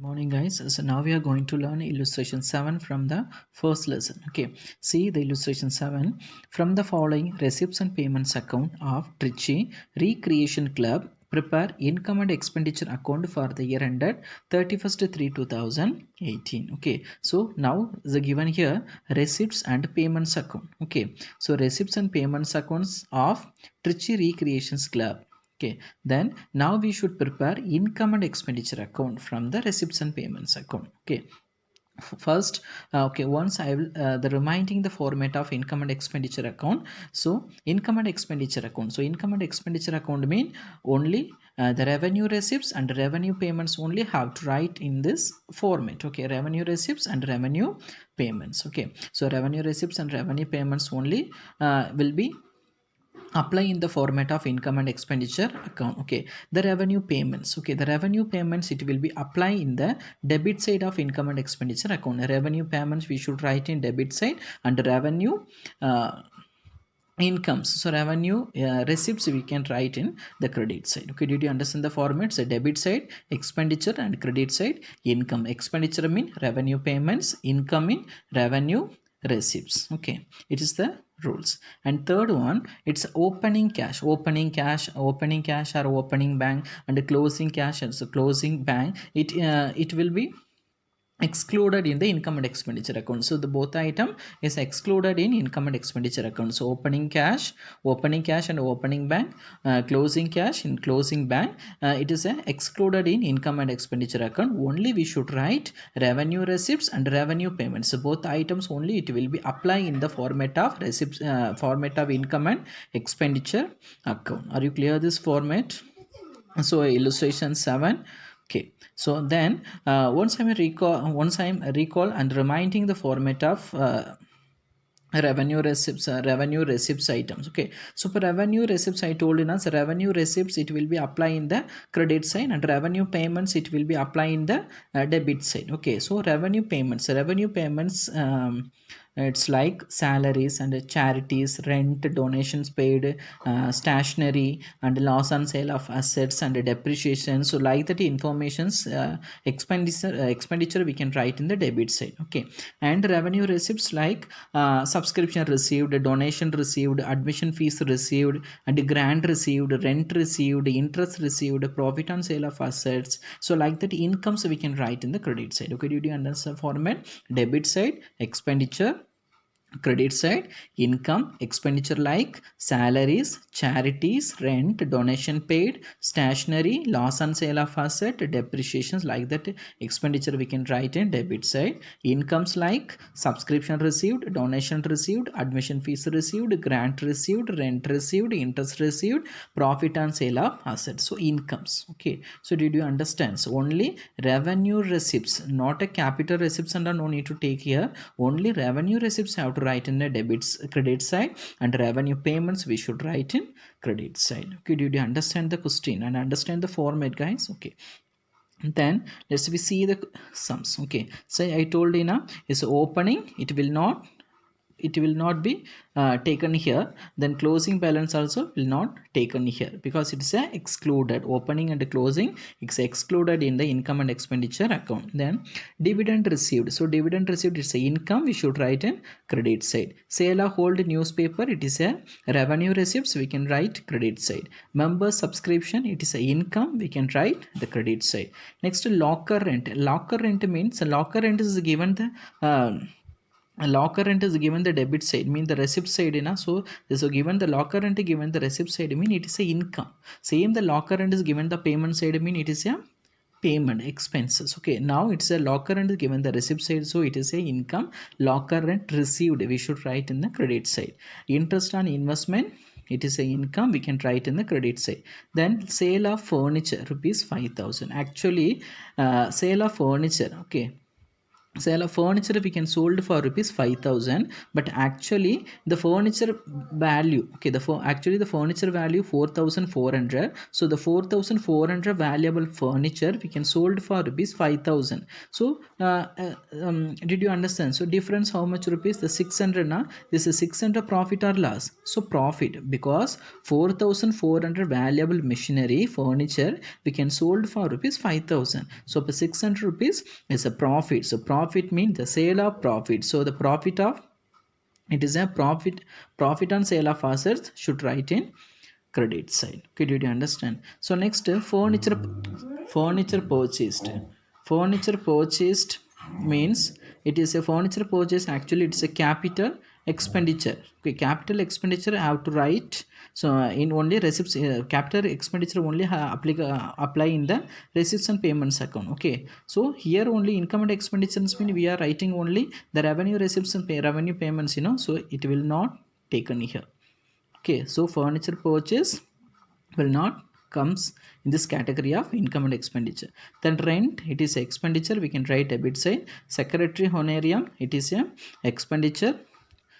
Morning guys, so now we are going to learn illustration 7 from the first lesson. Okay, see the illustration 7. From the following receipts and payments account of Trichy Recreation Club, prepare income and expenditure account for the year ended 31st 3 2018. Okay, so now the given here receipts and payments account. Okay, so receipts and payments accounts of Trichy Recreations Club. Okay, then now we should prepare income and expenditure account from the receipts and payments account. Okay, first, okay, once I will the reminding the format of income and expenditure account. So income and expenditure account, so income and expenditure account mean only the revenue receipts and revenue payments only have to write in this format. Okay, revenue receipts and revenue payments. Okay, so revenue receipts and revenue payments only will be apply in the format of income and expenditure account. Okay, the revenue payments, okay, the revenue payments, it will be apply in the debit side of income and expenditure account. The revenue payments we should write in debit side, and revenue incomes, so revenue receipts we can write in the credit side. Okay, did you understand the formats? The debit side expenditure and credit side income. Expenditure mean revenue payments, income in revenue receipts. Okay, it is the rules. And third one, it's opening cash. Opening cash, opening cash or opening bank, and closing cash and so closing bank, it will be excluded in the income and expenditure account. So the both item is excluded in income and expenditure account. So opening cash and opening bank, closing cash in closing bank, it is excluded in income and expenditure account. Only we should write revenue receipts and revenue payments. So both items only it will be apply in the format of receipts, format of income and expenditure account. Are you clear this format? So illustration 7. Okay, so then once I'm recall and reminding the format of revenue receipts items. Okay, so for revenue receipts I told you now, so revenue receipts it will be apply in the credit side, and revenue payments it will be apply in the debit side. Okay, so revenue payments, it's like salaries and charities, rent, donations paid, stationery, and loss on sale of assets and depreciation. So like that informations, expenditure we can write in the debit side. Okay, and revenue receipts like subscription received, donation received, admission fees received, and grant received, rent received, interest received, profit on sale of assets. So like that incomes we can write in the credit side. Okay, did you understand the format? Debit side expenditure, credit side income. Expenditure like salaries, charities, rent, donation paid, stationery, loss on sale of asset, depreciations. Like that expenditure we can write in debit side. Incomes like subscription received, donation received, admission fees received, grant received, rent received, interest received, profit on sale of assets. So incomes. Okay, so did you understand? So only revenue receipts, not a capital receipts, and no need to take here. Only revenue receipts have to write in the debits credit side, and revenue payments we should write in credit side. Okay, did you understand the question and understand the format, guys? Okay, then let's we see the sums. Okay, so I told you now is opening, it will not be taken here. Then closing balance also will not taken here, because it is a excluded. Opening and closing it's excluded in the income and expenditure account. Then dividend received, so dividend received is a income, we should write in credit side. Sale of old newspaper, it is a revenue receipts, we can write credit side. Member subscription, it is a income, we can write the credit side. Next, locker rent. Locker rent means locker rent is given the locker rent is given the debit side, mean the receipt side, so given the locker rent given the receipt side, mean it is a income. Same the locker rent is given the payment side, mean it is a payment expenses. Okay, now it's a locker rent is given the receipt side, so it is a income. Locker rent received we should write in the credit side. Interest on investment, it is a income, we can write in the credit side. Then sale of furniture rupees 5,000. Actually sale of furniture, okay, sale of furniture we can sold for rupees 5,000, but actually the furniture value, okay, actually the furniture value 4,400. So the 4,400 valuable furniture we can sold for rupees 5,000. So did you understand? So difference how much rupees? The 600 na, this is 600 profit or loss? So profit, because 4,400 valuable machinery furniture we can sold for rupees 5,000. So for 600 rupees is a profit. So profit means the sale of profit. So the profit of, it is a profit on sale of assets should write in credit side. Okay, did you understand? So next, furniture purchased. Furniture purchased means it is a furniture purchase, actually it's a capital expenditure. Okay, capital expenditure I have to write. So in only receipts, capital expenditure only apply in the receipts and payments account. Okay, so here only income and expenditures mean we are writing only the revenue receipts and revenue payments, so it will not taken here. Okay, so furniture purchase will not comes in this category of income and expenditure. Then rent, it is expenditure, we can write debit side. Secretary honorarium, it is a expenditure.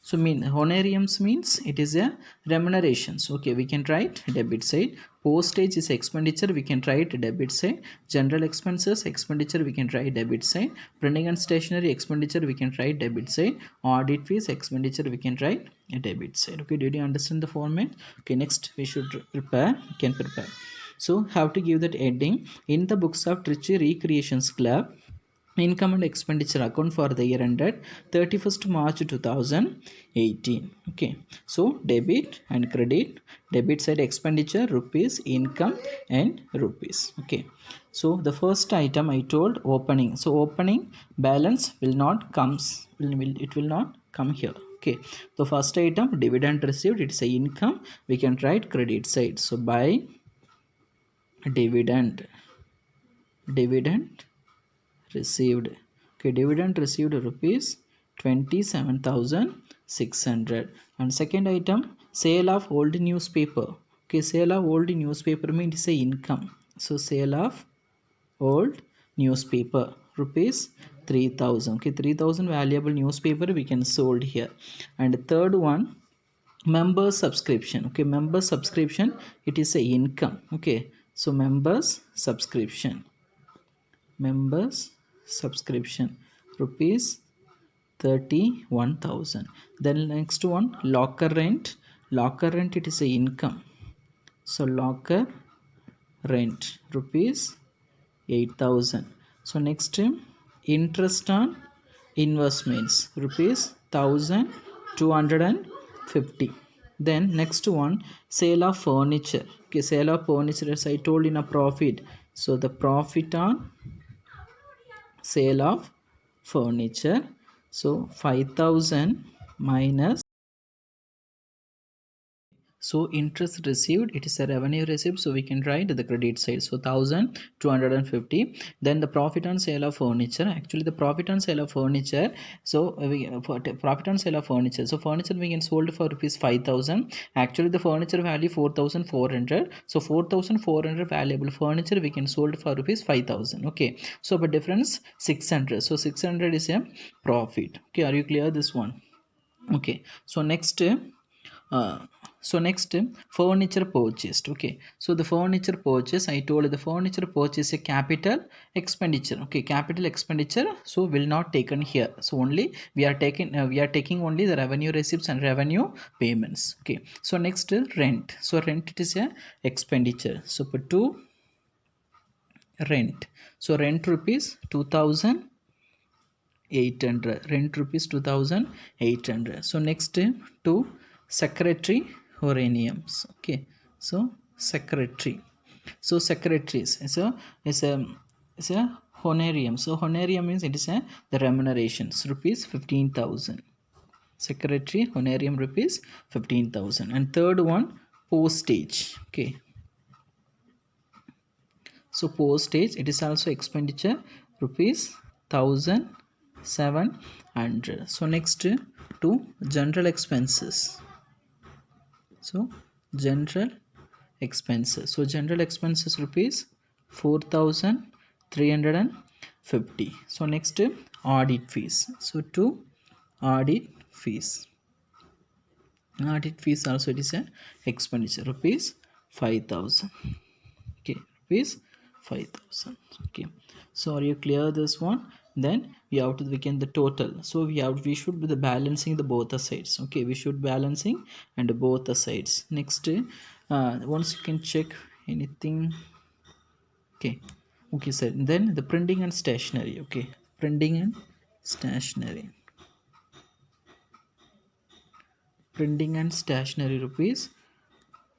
So honorariums means it is a remunerations. Okay, we can write debit side. Postage is expenditure, we can write debit side. General expenses expenditure, we can write debit side. Printing and stationery expenditure, we can write debit side. Audit fees expenditure, we can write a debit side. Okay, did you understand the format? Okay, next we should prepare. So how to give that heading in the books of Trichy Recreations Club. Income and expenditure account for the year ended 31st March 2018. Okay, so debit and credit. Debit side expenditure rupees, income and rupees. Okay, so the first item I told opening. So opening balance will not comes, it will not come here. Okay, the first item dividend received, it's a income, we can write credit side. So by dividend received. Okay, dividend received rupees 27,600. And second item, sale of old newspaper. Okay, sale of old newspaper means it's a income. So sale of old newspaper rupees 3,000. Okay, 3,000 valuable newspaper we can sold here. And third one, member subscription. Okay, member subscription, it is a income. Okay, so members subscription rupees 31,000. Then next one, locker rent. Locker rent, it is a income. So locker rent rupees 8,000. So next, interest on investments rupees 1,250. Then next one, sale of furniture. Okay, sale of furniture, as I told, in a profit. So the profit on sale of furniture, so 5,000 minus, so interest received, it is a revenue received, so we can write the credit side. So 1,250. Then the profit on sale of furniture, actually the profit on sale of furniture, so profit on sale of furniture, so furniture we can sold for rupees 5,000. Actually the furniture value 4,400. So 4,400 valuable furniture we can sold for rupees 5,000. Okay, so but difference 600. So 600 is a profit. Okay, are you clear this one? Okay, so next, uh, furniture purchased. Okay, so the furniture purchase, I told the furniture purchase a capital expenditure. Okay, capital expenditure, so will not taken here. So only we are taking only the revenue receipts and revenue payments. Okay, so next, rent. So rent, it is a expenditure. So put to rent. So rent rupees 2,800. Rent rupees 2,800. So next, to secretary horaniums. Okay, so secretary, so secretaries, is a honorium. So honorium means it is a the remunerations rupees 15,000. Secretary honorium rupees 15,000. And third one, postage. Okay, so postage, it is also expenditure rupees 1,700. So next, to general expenses. So general expenses, so general expenses rupees 4,350. 50. So next, audit fees. So to audit fees, audit fees also it is a expenditure, rupees 5,000. Okay, rupees 5,000. Okay, so are you clear this one? Then we have to begin the total. So we should be the balancing the both the sides. Okay, we should balancing and both the sides. Next, once you can check anything. Okay, okay sir. Then the printing and stationery. Okay, printing and stationery, printing and stationery, rupees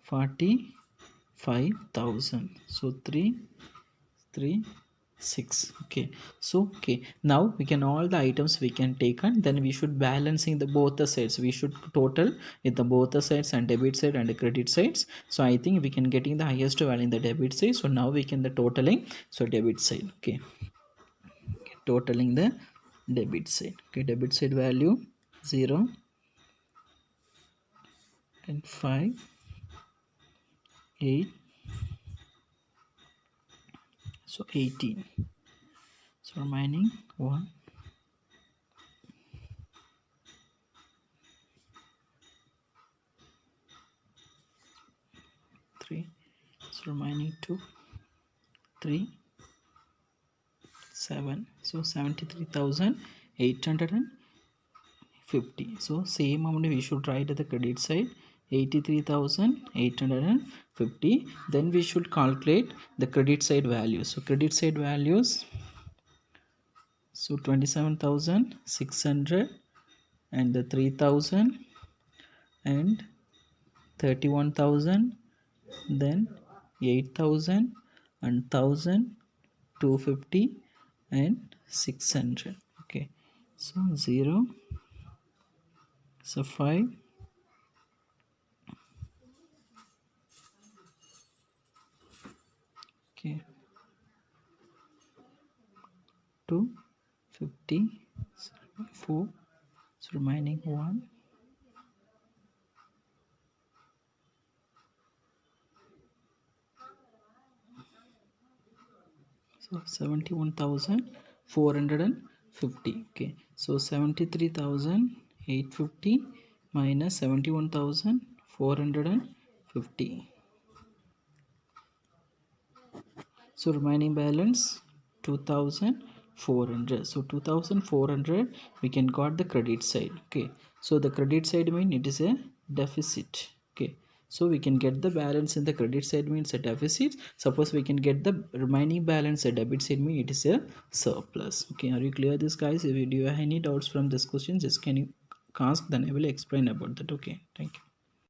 45,000. So 336. Okay, so okay, now we can all the items we can take, and then we should balancing the both the sides. We should total in the both the sides, and debit side and the credit sides. So I think we can getting the highest value in the debit side. So now we can the totaling, so debit side. Okay, totaling the debit side. Okay, debit side value 0 and 5 8, so 18. So remaining 1 3, so remaining 2 3 7, so 73,850. So same amount we should write at the credit side, 83,850. Then we should calculate the credit side values. So credit side values, so 27,600 and the 3,000 and 31,000, then 8,000 and 1,250 and 600. Okay, so 0, so 5, okay, 250, 4, so remaining 1, so 71,450. Okay, so 73,850 minus 71,450. So remaining balance 2,400. So 2,400 we can got the credit side. Okay, so the credit side mean it is a deficit. Okay, so we can get the balance in the credit side means a deficit. Suppose we can get the remaining balance a debit side mean it is a surplus. Okay, are you clear this guys? If you do have any doubts from this question, just can you ask, then I will explain about that. Okay, thank you.